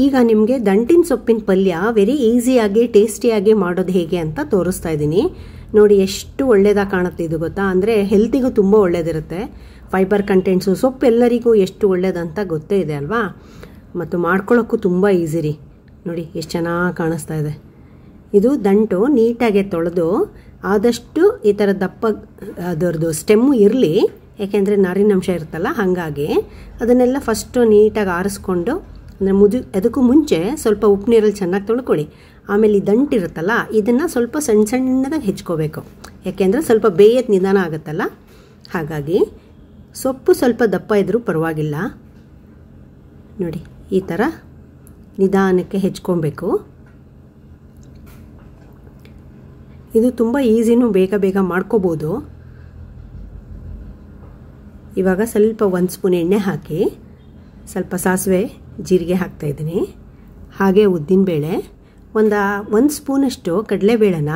ಈಗ ನಿಮಗೆ ದಂಟಿನ ಸೊಪ್ಪಿನ ಪಲ್ಯ ವೆರಿ ಈಸಿಯಾಗಿ ಟೇಸ್ಟಿಯಾಗಿ ಮಾಡೋದು ಹೇಗೆ ಅಂತ ತೋರಿಸ್ತಾ ಇದ್ದೀನಿ. ನೋಡಿ ಎಷ್ಟು ಒಳ್ಳೆಯದಾಗಿ ಕಾಣುತ್ತೆ ಇದು ಗೊತ್ತಾ. ಅಂದರೆ ಹೆಲ್ತಿಗೂ ತುಂಬ ಒಳ್ಳೆಯದಿರುತ್ತೆ. ಫೈಬರ್ ಕಂಟೆಂಟ್ಸು ಸೊಪ್ಪು ಎಲ್ಲರಿಗೂ ಎಷ್ಟು ಒಳ್ಳೆಯದಂತ ಗೊತ್ತೇ ಇದೆ ಅಲ್ವಾ. ಮತ್ತು ಮಾಡ್ಕೊಳ್ಳೋಕ್ಕೂ ತುಂಬ ಈಸಿ ರೀ. ನೋಡಿ ಎಷ್ಟು ಚೆನ್ನಾಗಿ ಕಾಣಿಸ್ತಾ ಇದೆ. ಇದು ದಂಟು ನೀಟಾಗಿ ತೊಳೆದು ಆದಷ್ಟು ಈ ಥರ ದಪ್ಪ ಅದರದ್ದು ಸ್ಟೆಮ್ಮು ಇರಲಿ, ಯಾಕೆಂದರೆ ನಾರಿನಂಶ ಇರುತ್ತಲ್ಲ, ಹಾಗಾಗಿ ಅದನ್ನೆಲ್ಲ ಫಸ್ಟು ನೀಟಾಗಿ ಆರಿಸ್ಕೊಂಡು, ಅಂದರೆ ಅದಕ್ಕೂ ಮುಂಚೆ ಸ್ವಲ್ಪ ಉಪ್ಪು ನೀರಲ್ಲಿ ಚೆನ್ನಾಗಿ ತೊಳ್ಕೊಳ್ಳಿ. ಆಮೇಲೆ ಈ ದಂಟಿರುತ್ತಲ್ಲ ಇದನ್ನು ಸ್ವಲ್ಪ ಸಣ್ಣ ಸಣ್ಣದಾಗಿ ಹೆಚ್ಕೋಬೇಕು, ಯಾಕೆಂದರೆ ಸ್ವಲ್ಪ ಬೇಯೋದು ನಿಧಾನ ಆಗುತ್ತಲ್ಲ. ಹಾಗಾಗಿ ಸೊಪ್ಪು ಸ್ವಲ್ಪ ದಪ್ಪ ಇದ್ದರೂ ಪರವಾಗಿಲ್ಲ. ನೋಡಿ ಈ ಥರ ನಿಧಾನಕ್ಕೆ ಹೆಚ್ಕೊಬೇಕು. ಇದು ತುಂಬ ಈಸಿನೂ, ಬೇಗ ಬೇಗ ಮಾಡ್ಕೋಬೋದು. ಇವಾಗ ಸ್ವಲ್ಪ 1 ಸ್ಪೂನ್ ಎಣ್ಣೆ ಹಾಕಿ ಸ್ವಲ್ಪ ಸಾಸಿವೆ ಜೀರಿಗೆ ಹಾಕ್ತಾಯಿದ್ದೀನಿ. ಹಾಗೆ ಉದ್ದಿನಬೇಳೆ, 1 ಸ್ಪೂನಷ್ಟು ಕಡಲೆಬೇಳೆನ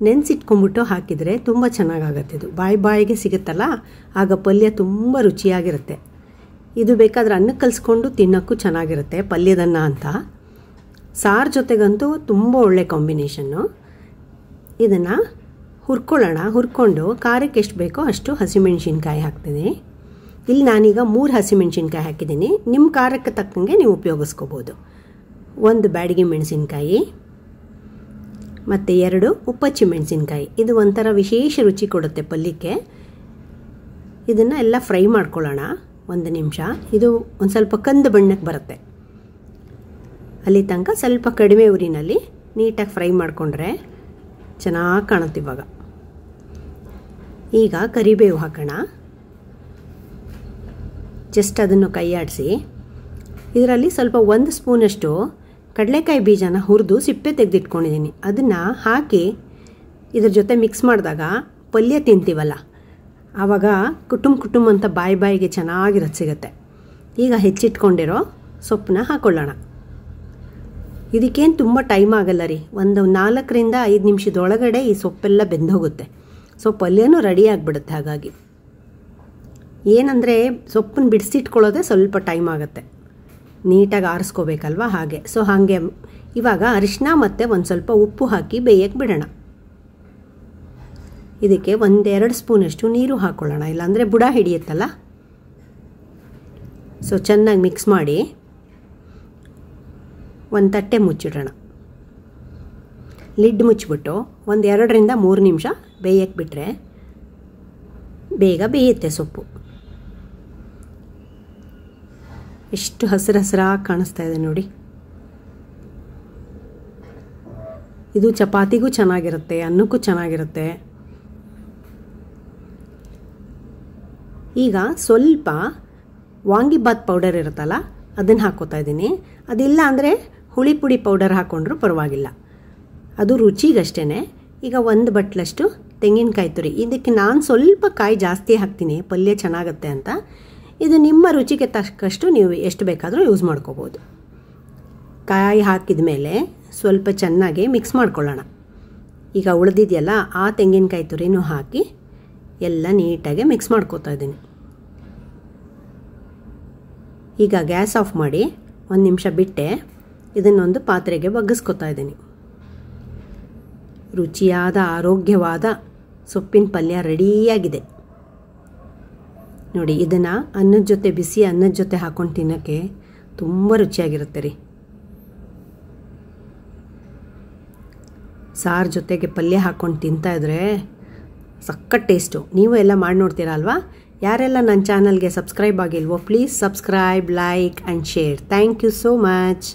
ನೆನೆಸಿಟ್ಕೊಂಡ್ಬಿಟ್ಟು ಹಾಕಿದರೆ ತುಂಬ ಚೆನ್ನಾಗಾಗತ್ತೆ. ಇದು ಬಾಯಿಗೆ ಸಿಗುತ್ತಲ್ಲ, ಆಗ ಪಲ್ಯ ತುಂಬ ರುಚಿಯಾಗಿರುತ್ತೆ. ಇದು ಬೇಕಾದರೆ ಅನ್ನಕ್ಕೆ ಕಲಿಸ್ಕೊಂಡು ತಿನ್ನೋಕ್ಕೂ ಚೆನ್ನಾಗಿರುತ್ತೆ, ಪಲ್ಯದನ್ನ ಅಂತ. ಸಾರು ಜೊತೆಗಂತೂ ತುಂಬ ಒಳ್ಳೆ ಕಾಂಬಿನೇಷನ್ನು. ಇದನ್ನು ಹುರ್ಕೊಳ್ಳೋಣ. ಹುರ್ಕೊಂಡು ಖಾರಕ್ಕೆ ಎಷ್ಟು ಬೇಕೋ ಅಷ್ಟು ಹಸಿಮೆಣ್ಸಿನ್ಕಾಯಿ ಹಾಕ್ತೀನಿ. ಇಲ್ಲಿ ನಾನೀಗ 3 ಹಸಿಮೆಣ್ಸಿನ್ಕಾಯಿ ಹಾಕಿದ್ದೀನಿ. ನಿಮ್ಮ ಖಾರಕ್ಕೆ ತಕ್ಕಂಗೆ ನೀವು ಉಪಯೋಗಿಸ್ಕೋಬೋದು. 1 ಬ್ಯಾಡಗಿ ಮೆಣಸಿನ್ಕಾಯಿ ಮತ್ತು 2 ಉಪ್ಪಚ್ಚಿ ಮೆಣಸಿನ್ಕಾಯಿ. ಇದು ಒಂಥರ ವಿಶೇಷ ರುಚಿ ಕೊಡುತ್ತೆ ಪಲ್ಯಕ್ಕೆ. ಇದನ್ನು ಎಲ್ಲ ಫ್ರೈ ಮಾಡ್ಕೊಳ್ಳೋಣ 1 ನಿಮಿಷ. ಇದು ಒಂದು ಸ್ವಲ್ಪ ಕಂದು ಬಣ್ಣಕ್ಕೆ ಬರುತ್ತೆ. ಅಲ್ಲಿ ತನಕ ಸ್ವಲ್ಪ ಕಡಿಮೆ ಉರಿನಲ್ಲಿ ನೀಟಾಗಿ ಫ್ರೈ ಮಾಡಿಕೊಂಡ್ರೆ ಚೆನ್ನಾಗಿ ಕಾಣುತ್ತೆ. ಇವಾಗ ಈಗ ಕರಿಬೇವು ಹಾಕೋಣ. ಜಸ್ಟ್ ಅದನ್ನು ಕೈ ಆಡಿಸಿ ಇದರಲ್ಲಿ ಸ್ವಲ್ಪ 1 ಸ್ಪೂನಷ್ಟು ಕಡಲೆಕಾಯಿ ಬೀಜನ ಹುರಿದು ಸಿಪ್ಪೆ ತೆಗೆದಿಟ್ಕೊಂಡಿದ್ದೀನಿ. ಅದನ್ನು ಹಾಕಿ ಇದ್ರ ಜೊತೆ ಮಿಕ್ಸ್ ಮಾಡಿದಾಗ ಪಲ್ಯ ತಿಂತೀವಲ್ಲ, ಆವಾಗ ಕುಟುಂಬ ಅಂತ ಬಾಯಿಗೆ ಚೆನ್ನಾಗಿರೋದು ಸಿಗುತ್ತೆ. ಈಗ ಹೆಚ್ಚಿಟ್ಕೊಂಡಿರೋ ಸೊಪ್ಪನ್ನ ಹಾಕ್ಕೊಳ್ಳೋಣ. ಇದಕ್ಕೇನು ತುಂಬ ಟೈಮ್ ಆಗಲ್ಲ ರೀ. ಒಂದು 4 ರಿಂದ 5 ನಿಮಿಷದೊಳಗಡೆ ಈ ಸೊಪ್ಪೆಲ್ಲ ಬೆಂದೋಗುತ್ತೆ. ಸೊ ಪಲ್ಯನೂ ರೆಡಿ ಆಗಿಬಿಡುತ್ತೆ. ಹಾಗಾಗಿ ಏನಂದರೆ ಸೊಪ್ಪನ್ನು ಬಿಡಿಸಿಟ್ಕೊಳ್ಳೋದೇ ಸ್ವಲ್ಪ ಟೈಮ್ ಆಗುತ್ತೆ, ನೀಟಾಗಿ ಆರಿಸ್ಕೋಬೇಕಲ್ವ, ಹಾಗೆ. ಸೊ ಹಾಗೆ ಇವಾಗ ಅರಿಶಿನ ಮತ್ತು ಒಂದು ಸ್ವಲ್ಪ ಉಪ್ಪು ಹಾಕಿ ಬೇಯಕ್ಕೆ ಬಿಡೋಣ. ಇದಕ್ಕೆ 1-2 ಸ್ಪೂನಷ್ಟು ನೀರು ಹಾಕ್ಕೊಳ್ಳೋಣ, ಇಲ್ಲಾಂದರೆ ಬುಡ ಹಿಡಿಯುತ್ತಲ್ಲ. ಸೊ ಚೆನ್ನಾಗಿ ಮಿಕ್ಸ್ ಮಾಡಿ ಒಂದು ತಟ್ಟೆ ಮುಚ್ಚಿಡೋಣ. ಲಿಡ್ ಮುಚ್ಚಿಬಿಟ್ಟು 1-2 ರಿಂದ 3 ನಿಮಿಷ ಬೇಯಕ್ಕೆ ಬಿಟ್ಟರೆ ಬೇಗ ಬೇಯುತ್ತೆ ಸೊಪ್ಪು. ಎಷ್ಟು ಹಸಿರಾಗಿ ಕಾಣಿಸ್ತಾ ಇದೆ ನೋಡಿ. ಇದು ಚಪಾತಿಗೂ ಚೆನ್ನಾಗಿರುತ್ತೆ, ಅನ್ನಕ್ಕೂ ಚೆನ್ನಾಗಿರುತ್ತೆ. ಈಗ ಸ್ವಲ್ಪ ವಾಂಗಿಬಾತ್ ಪೌಡರ್ ಇರುತ್ತಲ್ಲ ಅದನ್ನು ಹಾಕ್ಕೋತಾ ಇದ್ದೀನಿ. ಅದಿಲ್ಲ ಅಂದರೆ ಹುಳಿ ಪುಡಿ ಪೌಡರ್ ಹಾಕ್ಕೊಂಡ್ರೂ ಪರವಾಗಿಲ್ಲ, ಅದು ರುಚಿಗಷ್ಟೇ. ಈಗ 1 ಬಟ್ಲಷ್ಟು ತೆಂಗಿನಕಾಯಿ ತುರಿ. ಇದಕ್ಕೆ ನಾನು ಸ್ವಲ್ಪ ಕಾಯಿ ಜಾಸ್ತಿ ಹಾಕ್ತೀನಿ, ಪಲ್ಯ ಚೆನ್ನಾಗುತ್ತೆ ಅಂತ. ಇದು ನಿಮ್ಮ ರುಚಿಗೆ ತಕ್ಕಷ್ಟು ನೀವು ಎಷ್ಟು ಬೇಕಾದರೂ ಯೂಸ್ ಮಾಡ್ಕೋಬೋದು. ಕಾಯಿ ಹಾಕಿದ ಮೇಲೆ ಸ್ವಲ್ಪ ಚೆನ್ನಾಗಿ ಮಿಕ್ಸ್ ಮಾಡ್ಕೊಳ್ಳೋಣ. ಈಗ ಉಳಿದಿದೆಯಲ್ಲ ಆ ತೆಂಗಿನಕಾಯಿ ತುರಿನೂ ಹಾಕಿ ಎಲ್ಲ ನೀಟಾಗಿ ಮಿಕ್ಸ್ ಮಾಡ್ಕೋತಾ ಇದ್ದೀನಿ. ಈಗ ಗ್ಯಾಸ್ ಆಫ್ ಮಾಡಿ 1 ನಿಮಿಷ ಬಿಟ್ಟೆ ಇದನ್ನೊಂದು ಪಾತ್ರೆಗೆ ಬಗ್ಗಿಸ್ಕೊತಾ ಇದ್ದೀನಿ. ರುಚಿಯಾದ ಆರೋಗ್ಯವಾದ ಸೊಪ್ಪಿನ ಪಲ್ಯ ರೆಡಿಯಾಗಿದೆ ನೋಡಿ. ಇದನ್ನು ಅನ್ನದ ಜೊತೆ, ಬಿಸಿ ಅನ್ನದ ಜೊತೆ ಹಾಕ್ಕೊಂಡು ತಿನ್ನೋಕ್ಕೆ ತುಂಬ ರುಚಿಯಾಗಿರುತ್ತೆ ರೀ. ಸಾರು ಜೊತೆಗೆ ಪಲ್ಯ ಹಾಕ್ಕೊಂಡು ತಿಂತಾಯಿದ್ರೆ ಸಖತ್ ಟೇಸ್ಟು. ನೀವು ಎಲ್ಲ ಮಾಡಿ ನೋಡ್ತೀರಾ ಅಲ್ವಾ? ಯಾರೆಲ್ಲ ನನ್ನ ಚಾನಲ್ಗೆ ಸಬ್ಸ್ಕ್ರೈಬ್ ಆಗಿಲ್ವೋ please subscribe, like and share. Thank you so much.